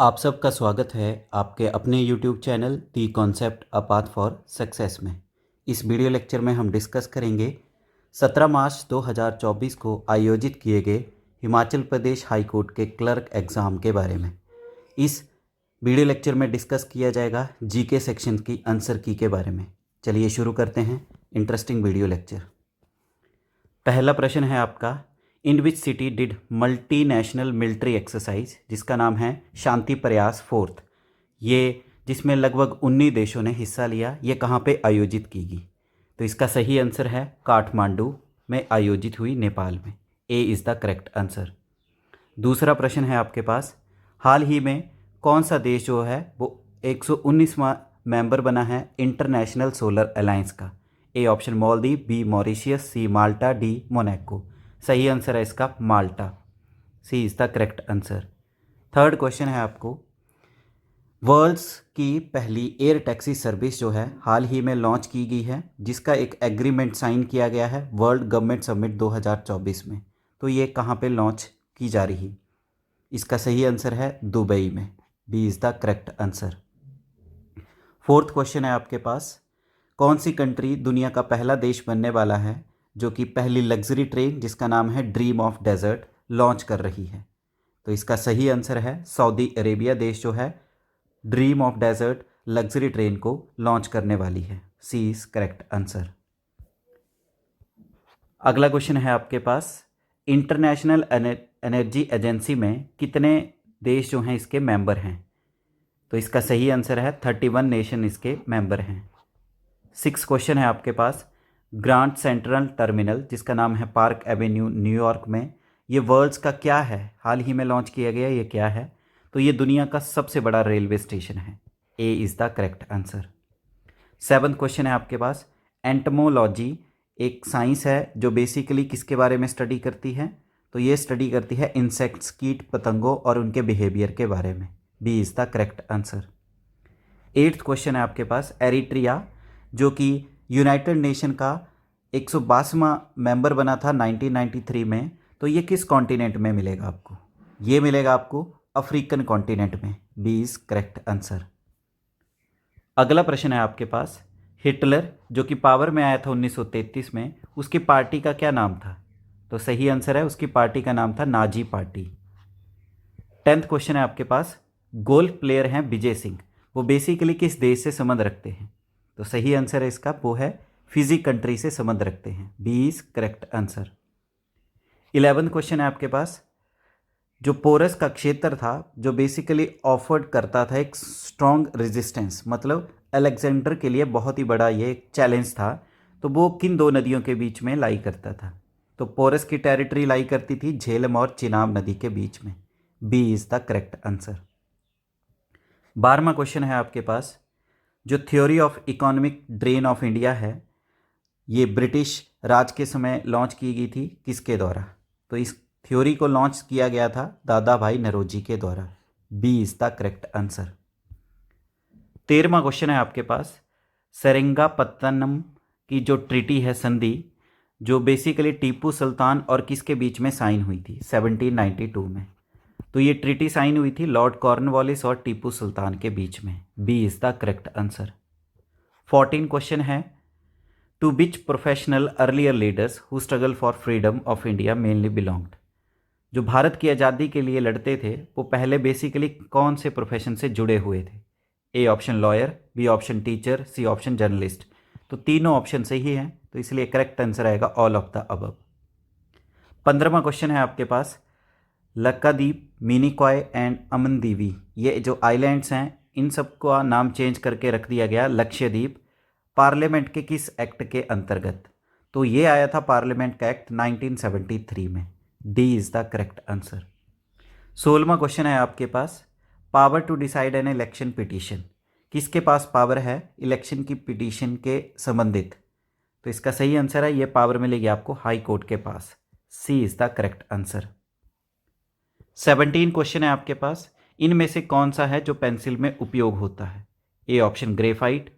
आप सबका स्वागत है आपके अपने YouTube channel the concept a path for success में। इस वीडियो लेक्चर में हम डिस्कस करेंगे 17 मार्च 2024 को आयोजित किए गए हिमाचल प्रदेश हाई कोर्ट के क्लर्क एग्ज़ाम के बारे में। इस वीडियो लेक्चर में डिस्कस किया जाएगा जीके सेक्शन की आंसर की के बारे में। चलिए शुरू करते हैं इंटरेस्टिंग वीडियो लेक्चर। पहला प्रश्न है आपका, in which city did multinational military exercise, जिसका नाम है शांति प्रयास फोर्थ, ये जिसमें लगभग 19 देशों ने हिस्सा लिया, ये कहाँ पे आयोजित की गई? तो इसका सही आंसर है काठमांडू में आयोजित हुई, नेपाल में। A is the correct answer. दूसरा प्रश्न है आपके पास, हाल ही में कौन सा देश जो है वो 119वां मेंबर बना है इंटरनेशनल सोलर अलायंस का? A option Maldives, B Mauritius, C Malta, D Monaco. सही आंसर है इसका Malta. C is the correct answer. Third question है आपको, वर्ल्ड्स की पहली एयर टैक्सी सर्विस जो है हाल ही में लॉन्च की गई है, जिसका एक एग्रीमेंट साइन किया गया है वर्ल्ड गवर्नमेंट समिट 2024 में। तो ये कहाँ पे लॉन्च की जा रही? इसका सही आंसर है दुबई में। B is the correct answer. Fourth question है आपके पास, कौन सी कंट्री दुनिया का पहला देश बनने वाला है जो कि पहली लग्जरी ट्रेन जिसका नाम है ड्रीम ऑफ डेजर्ट लॉन्च कर रही है? तो इसका सही आंसर है सऊदी अरेबिया देश जो है dream of desert luxury train को लॉन्च करने वाली है। C is correct answer. अगला क्वेश्चन है आपके पास, इंटरनेशनल एनर्जी एजेंसी में कितने देश जो हैं इसके मेंबर हैं? तो इसका सही आंसर है 31 नेशन इसके मेंबर हैं। सिक्स क्वेश्चन है आपके पास, ग्रांड सेंट्रल टर्मिनल जिसका नाम है पार्क एवेन्यू न्यूयॉर्क में, ये वर्ल्ड्स का क्या है? हाल ही में लॉन्च किया गया, ये क्या है? तो ये दुनिया का सबसे बड़ा रेलवे स्टेशन है। ए is the correct answer. Seventh question है आपके पास, एंटमोलॉजी एक साइंस है जो बेसिकली किसके बारे में स्टडी करती है? तो ये स्टडी करती है इंसेक्ट्स, कीट पतंगों और उनके बिहेवियर के बारे में। B is the correct answer. Eighth question है आपके पास, एरिट्रिया जो कि यूनाइटेड नेशन का 122वां मेंबर बना था 1993 में, तो ये किस कॉन्टिनेंट में मिलेगा आपको? ये मिलेगा आपको अफ्रीकन कॉन्टिनेंट में। B is correct answer. अगला प्रश्न है आपके पास, हिटलर जो कि पावर में आया था 1933 में, उसकी पार्टी का क्या नाम था? तो सही आंसर है उसकी पार्टी का नाम था नाजी पार्टी। 10th क्वेश्चन है आपके पास, गोल्फ प्लेयर हैं विजय सिंह, वो बेसिकली किस देश से संबंध रखते हैं? तो सही आंसर है इसका वो है फिजी कंट्री से संबंध रखते हैं। B is correct answer. 11th question है आपके पास, जो पोरस का क्षेत्र था जो बेसिकली ऑफर्ड करता था एक स्ट्रॉन्ग रेजिस्टेंस, मतलब अलेक्जेंडर के लिए बहुत ही बड़ा ये चैलेंज था, तो वो किन दो नदियों के बीच में लाई करता था? तो पोरस की टेरिटरी लाई करती थी झेलम और चिनाब नदी के बीच में। B is the correct answer. 12वां क्वेश्चन है आपके पास, जो theory of economic drain of India है, ये ब्रिटिश राज के समय लॉन्च की गई थी किसके द्वारा? तो इस थ्योरी को लॉन्च किया गया था दादा भाई नरोजी के द्वारा। B is the correct answer. 13वां क्वेश्चन है आपके पास, सेरिंगापत्तनम की जो ट्रीटी है संधि, जो बेसिकली टीपू सुल्तान और किसके बीच में साइन हुई थी 1792 में? तो ये ट्रीटी साइन हुई थी लॉर्ड कॉर्नवालिस और टीपू सुल्तान के बीच में। B is the correct answer. 14 question है, to which professional earlier leaders who struggle for freedom of India mainly belonged, जो भारत की आज़ादी के लिए लड़ते थे वो पहले बेसिकली कौन से प्रोफेशन से जुड़े हुए थे? A option lawyer, B option teacher, C option journalist. तो तीनों ऑप्शन सही हैं, तो इसलिए करेक्ट आंसर आएगा ऑल ऑफ द अबव। 15वां क्वेश्चन है आपके पास, लक्काद्वीप, मिनिकॉय एंड अमनदीवी, ये जो आइलैंड्स हैं इन सबका नाम चेंज करके रख दिया गया लक्षद्वीप, पार्लियामेंट के किस एक्ट के अंतर्गत? तो ये आया था पार्लियामेंट का एक्ट 1973 में। D is the correct answer. 16वां क्वेश्चन है आपके पास, power to decide an election petition, किसके पास पावर है इलेक्शन की पिटीशन के संबंधित? तो इसका सही आंसर है ये पावर मिलेगी आपको हाई कोर्ट के पास। C is the correct answer. 17 question है आपके पास, इनमें से कौन सा है जो पेंसिल में उपयोग होता है? ए ऑप्शन ग्रेफाइट,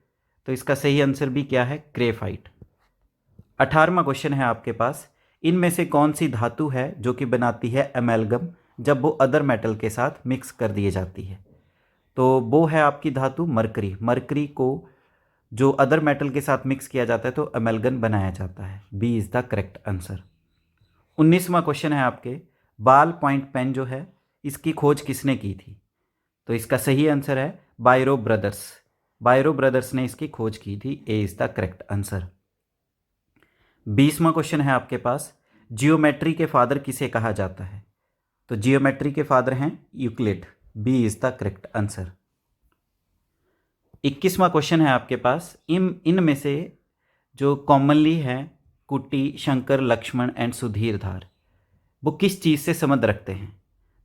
तो इसका सही आंसर भी क्या है ग्रेफाइट। 18वां क्वेश्चन है आपके पास, इनमें से कौन सी धातु है जो कि बनाती है एमेलगम जब वो अदर मेटल के साथ मिक्स कर दी जाती है? तो वो है आपकी धातु मरकरी। मरकरी को जो अदर मेटल के साथ मिक्स किया जाता है तो अमेल्गन बनाया जाता है। B is the correct answer. 19वां क्वेश्चन है आपके, बाल पॉइंट पेन जो है इसकी खोज किसने की थी? तो इसका सही आंसर है बायरो ब्रदर्स। बायरो ब्रदर्स ने इसकी खोज की थी। A is the correct answer. 20वां क्वेश्चन है आपके पास, जियोमेट्री के फादर किसे कहा जाता है? तो जियोमेट्री के फादर हैं Euclid. B is the correct answer. 21वां क्वेश्चन है आपके पास, इनमें से जो कॉमनली है कुट्टी, शंकर, लक्ष्मण एंड सुधीरधार, वो किस चीज़ से संबंध रखते हैं?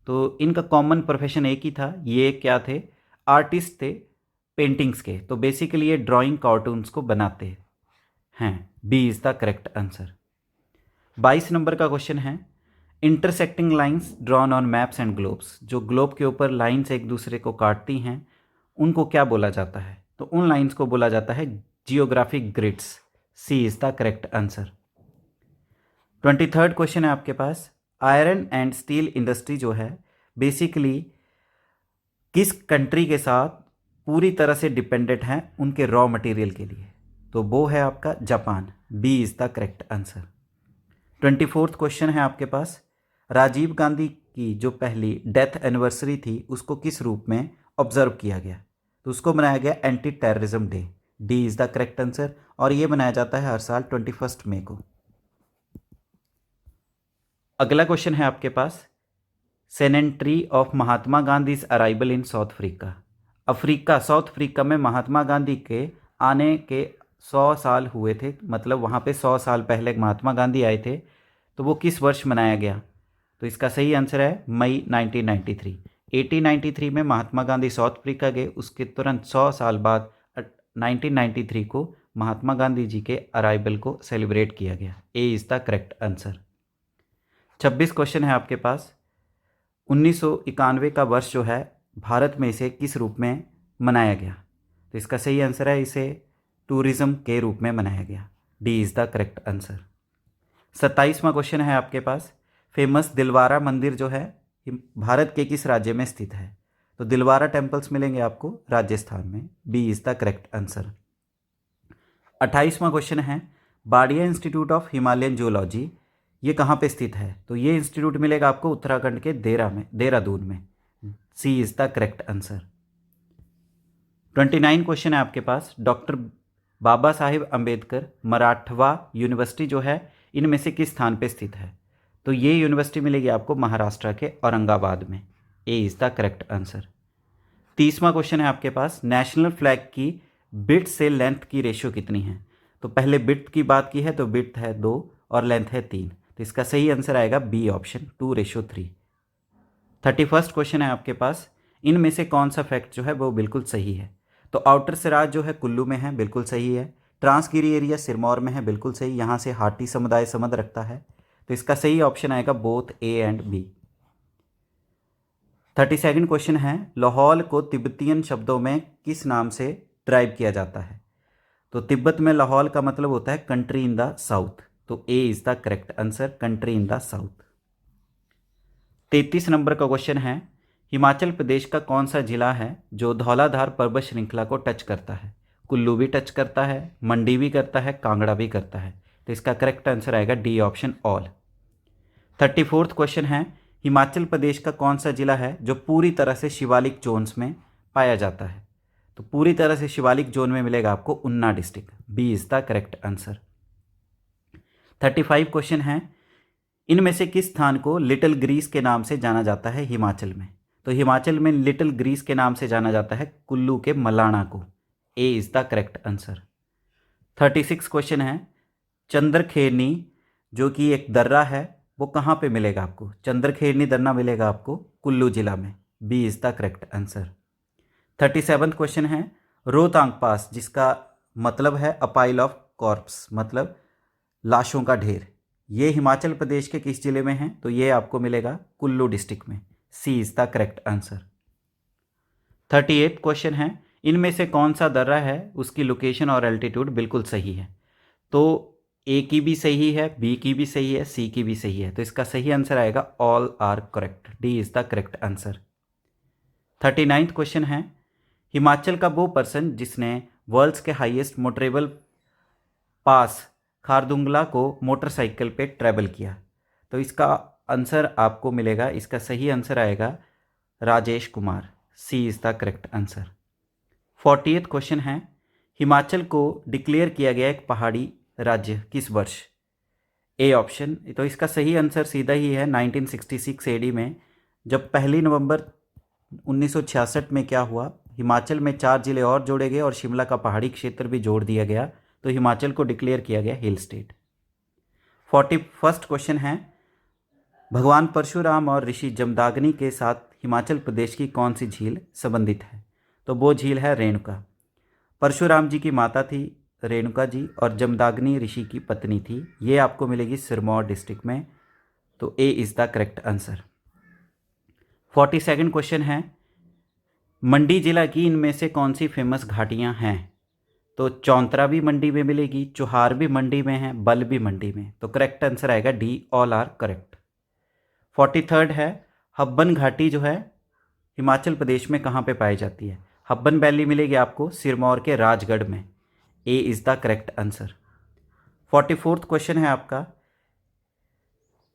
तो इनका कॉमन प्रोफेशन एक ही था। ये क्या थे? आर्टिस्ट थे पेंटिंग्स के। तो बेसिकली ये ड्राइंग कार्टून्स को बनाते हैं। B is the correct answer. 22 number का क्वेश्चन है, intersecting lines drawn on maps and globes, जो ग्लोब के ऊपर लाइंस एक दूसरे को काटती हैं उनको क्या बोला जाता है? तो उन लाइंस को बोला जाता है geographic grids. C is the correct answer. 23rd question है आपके पास, आयरन एंड स्टील इंडस्ट्री जो है बेसिकली किस कंट्री के साथ पूरी तरह से डिपेंडेंट है उनके रॉ मटेरियल के लिए? तो वो है आपका Japan. B is the correct answer. 24th question है आपके पास, राजीव गांधी की जो पहली डेथ एनिवर्सरी थी उसको किस रूप में ऑब्जर्व किया गया? तो उसको मनाया गया anti terrorism day. D is the correct answer. और ये मनाया जाता है हर साल 21 मई को। अगला क्वेश्चन है आपके पास, centenary of Mahatma Gandhi's arrival in South Africa. South Africa में महात्मा गांधी के आने के 100 साल हुए थे, मतलब वहाँ पे 100 साल पहले महात्मा गांधी आए थे। तो वो किस वर्ष मनाया गया? तो इसका सही आंसर है मई 1993। 1893 में महात्मा गांधी साउथ अफ्रीका गए, उसके तुरंत 100 साल बाद 1993 को महात्मा गांधी जी के अराइवल को सेलिब्रेट किया गया। ए is the correct answer. 26 question है आपके पास, 1991 का वर्ष जो है भारत में इसे किस रूप में मनाया गया? तो इसका सही आंसर है इसे टूरिज्म के रूप में मनाया गया। D is the correct answer. 27वां क्वेश्चन है आपके पास, फेमस दिलवारा मंदिर जो है भारत के किस राज्य में स्थित है? तो दिलवारा टेम्पल्स मिलेंगे आपको राजस्थान में। B is the correct answer. 28वां क्वेश्चन है, Wadia institute of Himalayan zoology ये कहाँ पे स्थित है? तो ये इंस्टीट्यूट मिलेगा आपको उत्तराखंड के देहरादून में। C is the correct answer. 29 question है आपके पास, डॉक्टर बाबा साहिब अम्बेडकर मराठवा यूनिवर्सिटी जो है इनमें से किस स्थान पे स्थित है? तो ये यूनिवर्सिटी मिलेगी आपको महाराष्ट्र के औरंगाबाद में। A is the correct answer. 30वां क्वेश्चन है आपके पास, नेशनल फ्लैग की बिट से लेंथ की रेशियो कितनी है? तो पहले बिट की बात की है तो बिट है 2 और लेंथ है 3। तो इसका सही आंसर आएगा बी ऑप्शन 2:3। 31st क्वेश्चन है आपके पास, इनमें से कौन सा फैक्ट जो है वो बिल्कुल सही है? तो आउटर सिराज जो है कुल्लू में है, बिल्कुल सही है। ट्रांसगिरी एरिया सिरमौर में है, बिल्कुल सही। यहाँ से हाटी समुदाय संबंध रखता है। तो इसका सही ऑप्शन आएगा both A and B. 32nd question है, लाहौल को तिब्बतियन शब्दों में किस नाम से ड्राइव किया जाता है? तो तिब्बत में लाहौल का मतलब होता है कंट्री इन द साउथ। तो A is the correct answer, country in the south. 33 number का क्वेश्चन है, हिमाचल प्रदेश का कौन सा जिला है जो धौलाधार पर्वत श्रृंखला को टच करता है? कुल्लू भी टच करता है, मंडी भी करता है, कांगड़ा भी करता है। तो इसका करेक्ट आंसर आएगा D option all. 34th question है, हिमाचल प्रदेश का कौन सा जिला है जो पूरी तरह से शिवालिक जोन्स में पाया जाता है? तो पूरी तरह से शिवालिक जोन में मिलेगा आपको Una district. B is the correct answer. 35 question है, इनमें से किस स्थान को लिटिल ग्रीस के नाम से जाना जाता है हिमाचल में? तो हिमाचल में लिटिल ग्रीस के नाम से जाना जाता है कुल्लू के मलाना को। ए is the correct answer. 36 question है, चंद्रखेरनी जो कि एक दर्रा है वो कहाँ पे मिलेगा आपको? चंद्रखेरनी दर्रा मिलेगा आपको कुल्लू जिला में। B is the correct answer. 37 question है, रोहतांग पास जिसका मतलब है अ पाइल ऑफ कॉर्प्स, मतलब लाशों का ढेर, ये हिमाचल प्रदेश के किस जिले में है? तो ये आपको मिलेगा कुल्लू डिस्ट्रिक्ट में। C is the correct answer. 38 question है, इनमें से कौन सा दर्रा है उसकी लोकेशन और एल्टीट्यूड बिल्कुल सही है? तो ए की भी सही है, बी की भी सही है, सी की भी सही है। तो इसका सही आंसर आएगा all are correct. D is the correct answer. 39th question है, हिमाचल का वो पर्सन जिसने वर्ल्ड्स के हाईएस्ट मोटरेबल पास खारदुंगला को मोटरसाइकिल पे ट्रैवल किया। तो इसका आंसर आपको मिलेगा, इसका सही आंसर आएगा Rajesh Kumar. C is the correct answer. 40th question है, हिमाचल को डिक्लेयर किया गया एक पहाड़ी राज्य किस वर्ष? ए ऑप्शन, तो इसका सही आंसर सीधा ही है 1966 एडी में, जब 1 नवंबर 1966 में क्या हुआ, हिमाचल में 4 जिले और जोड़े गए और शिमला का पहाड़ी क्षेत्र भी जोड़ दिया गया, तो हिमाचल को डिक्लेयर किया गया हिल स्टेट। 41st क्वेश्चन है, भगवान परशुराम और ऋषि जमदाग्नि के साथ हिमाचल प्रदेश की कौन सी झील संबंधित है? तो वो झील है रेणुका। परशुराम जी की माता थी रेणुका जी और जमदाग्नि ऋषि की पत्नी थी। ये आपको मिलेगी सिरमौर डिस्ट्रिक्ट में, तो A is the correct answer. 42nd question है, मंडी जिला की इनमें से कौन सी फेमस घाटियां हैं? तो चौंतरा भी मंडी में मिलेगी, चुहार भी मंडी में है, बल भी मंडी में, तो करेक्ट आंसर आएगा D, all are correct. 43rd है, हब्बन घाटी जो है हिमाचल प्रदेश में कहाँ पे पाई जाती है? हब्बन वैली मिलेगी आपको सिरमौर के राजगढ़ में। A is the correct answer. 44th question है आपका,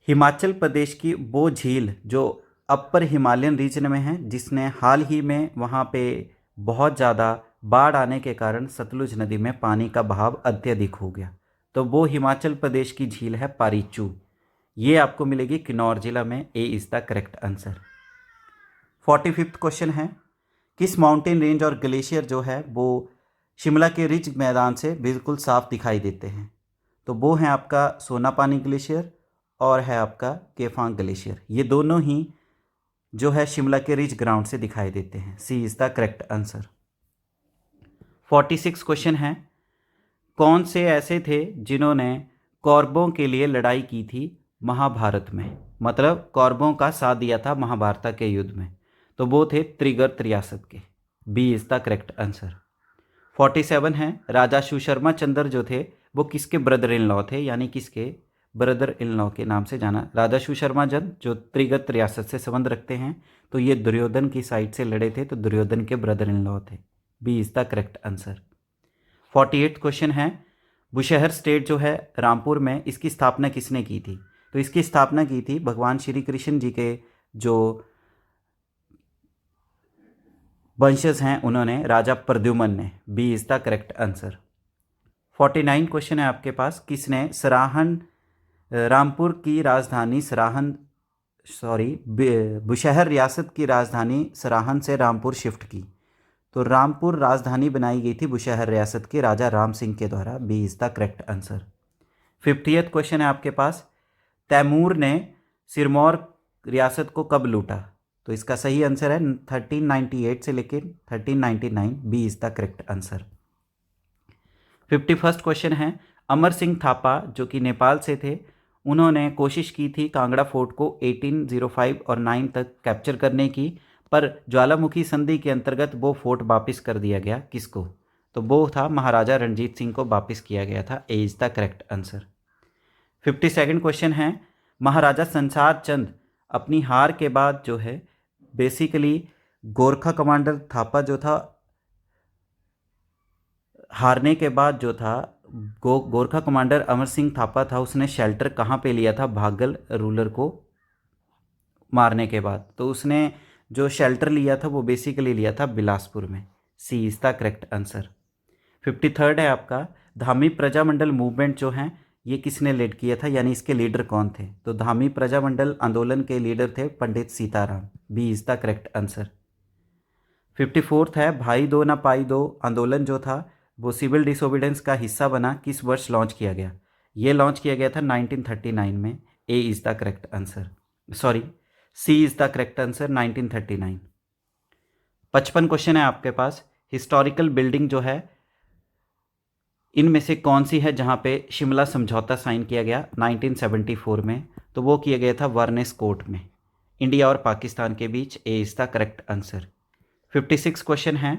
हिमाचल प्रदेश की वो झील जो अपर हिमालयन रीजन में है, जिसने हाल ही में वहाँ पे बहुत ज़्यादा बाढ़ आने के कारण सतलुज नदी में पानी का बहाव अत्यधिक हो गया, तो वो हिमाचल प्रदेश की झील है पारीचू। ये आपको मिलेगी किन्नौर जिला में। A is the correct answer. 45th question है, किस माउंटेन रेंज और ग्लेशियर जो है वो शिमला के रिज मैदान से बिल्कुल साफ दिखाई देते हैं? तो वो है आपका सोनापानी ग्लेशियर और है आपका केफांग ग्लेशियर। ये दोनों ही जो है शिमला के रिज ग्राउंड से दिखाई देते हैं। C is the correct answer. 46 question है, कौन से ऐसे थे जिन्होंने कौरवों के लिए लड़ाई की थी महाभारत में? मतलब कौरवों का साथ दिया था महाभारत के युद्ध में, तो वो थे त्रिगर्त रियासत के। B is the correct answer. 47 है, राजा सुशर्मा चंद्र जो थे वो किसके ब्रदर इन लॉ थे, यानी किसके ब्रदर इन लॉ के नाम से जाना? राजा सुशर्मा चंद्र जो त्रिगर्त रियासत से संबंध रखते हैं, तो ये दुर्योधन की साइड से लड़े थे, तो दुर्योधन के ब्रदर इन लॉ थे। B is the correct answer. 48 question है, बुशहर स्टेट जो है रामपुर में, इसकी स्थापना किसने की थी? तो इसकी स्थापना की थी भगवान श्री कृष्ण जी के जो वंशज हैं उन्होंने, राजा प्रद्युम्न ने। B is the correct answer. 49 question है आपके पास, किसने सराहन रामपुर की राजधानी बुशहर रियासत की राजधानी सराहन से रामपुर शिफ्ट की? तो रामपुर राजधानी बनाई गई थी बुशहर रियासत के राजा राम सिंह के द्वारा। B is the correct answer. 50th question है आपके पास, तैमूर ने सिरमौर रियासत को कब लूटा? तो इसका सही आंसर है 1398 से लेकर 1399। B is the correct answer. 51st question है, अमर सिंह थापा जो कि नेपाल से थे, उन्होंने कोशिश की थी कांगड़ा फोर्ट को 1805 और 9 तक कैप्चर करने की, पर ज्वालामुखी संधि के अंतर्गत वो फोर्ट वापस कर दिया गया किसको? तो वो था महाराजा रणजीत सिंह को वापस किया गया था। ए is the correct answer. 52nd question है, महाराजा संसार चंद अपनी हार के बाद जो है बेसिकली गोरखा कमांडर थापा जो था, हारने के बाद जो था गोरखा कमांडर अमर सिंह थापा था, उसने शेल्टर कहाँ पे लिया था भागल रूलर को मारने के बाद? तो उसने जो शेल्टर लिया था वो बेसिकली लिया था बिलासपुर में। C is the correct answer. 53rd है आपका, धामी प्रजामंडल मूवमेंट जो है ये किसने लीड किया था, यानी इसके लीडर कौन थे? तो धामी प्रजामंडल आंदोलन के लीडर थे Pandit Sitaram. B is the correct answer. 54th है, भाई दो ना पाई दो आंदोलन जो था वो सिविल डिसोबीडेंस का हिस्सा बना, किस वर्ष लॉन्च किया गया? ये लॉन्च किया गया था 1939 में। A is the correct answer, C is the correct answer 1939। 55 question है आपके पास, हिस्टोरिकल बिल्डिंग जो है इनमें से कौन सी है जहाँ पे शिमला समझौता साइन किया गया 1974 में? तो वो किया गया था वारनेस कोर्ट में, इंडिया और पाकिस्तान के बीच। A is the correct answer. 56 question है,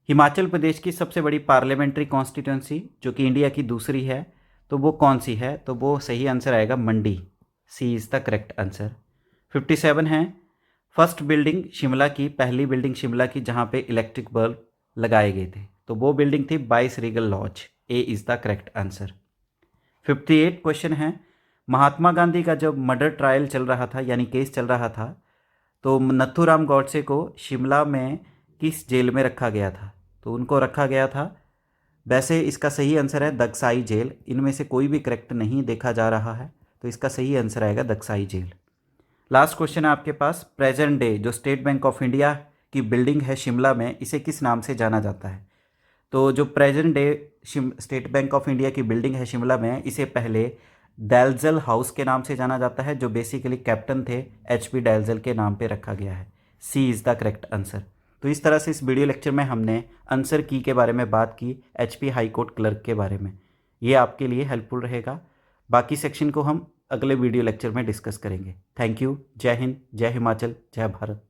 हिमाचल प्रदेश की सबसे बड़ी पार्लियामेंट्री कॉन्स्टिट्यूंसी जो कि इंडिया की दूसरी है, तो वो कौन सी है? तो वो सही आंसर आएगा मंडी। सी इज़ द करेक्ट आंसर। 57 है, फर्स्ट बिल्डिंग शिमला की, पहली बिल्डिंग शिमला की जहाँ पे इलेक्ट्रिक बल्ब लगाए गए थे, तो वो बिल्डिंग थी viceregal lodge. A is the correct answer. 58 question है, महात्मा गांधी का जब मर्डर ट्रायल चल रहा था यानी केस चल रहा था, तो नथुराम गॉडसे को शिमला में किस जेल में रखा गया था? तो उनको रखा गया था, वैसे इसका सही आंसर है दक्साई जेल। इनमें से कोई भी करेक्ट नहीं देखा जा रहा है, तो इसका सही आंसर आएगा दक्साई जेल। लास्ट क्वेश्चन है आपके पास, प्रेजेंट डे जो स्टेट बैंक ऑफ इंडिया की बिल्डिंग है शिमला में, इसे किस नाम से जाना जाता है? तो जो present day state bank of India की बिल्डिंग है शिमला में, इसे पहले डेल्जल हाउस के नाम से जाना जाता है, जो बेसिकली कैप्टन थे HP डेल्जल के नाम पे रखा गया है। C is the correct answer. तो इस तरह से इस वीडियो लेक्चर में हमने आंसर की के बारे में बात की, HP हाई कोर्ट क्लर्क के बारे में। ये आपके लिए हेल्पफुल रहेगा। बाकी सेक्शन को हम अगले वीडियो लेक्चर में डिस्कस करेंगे। Thank you. जय हिंद, जय हिमाचल, जय भारत।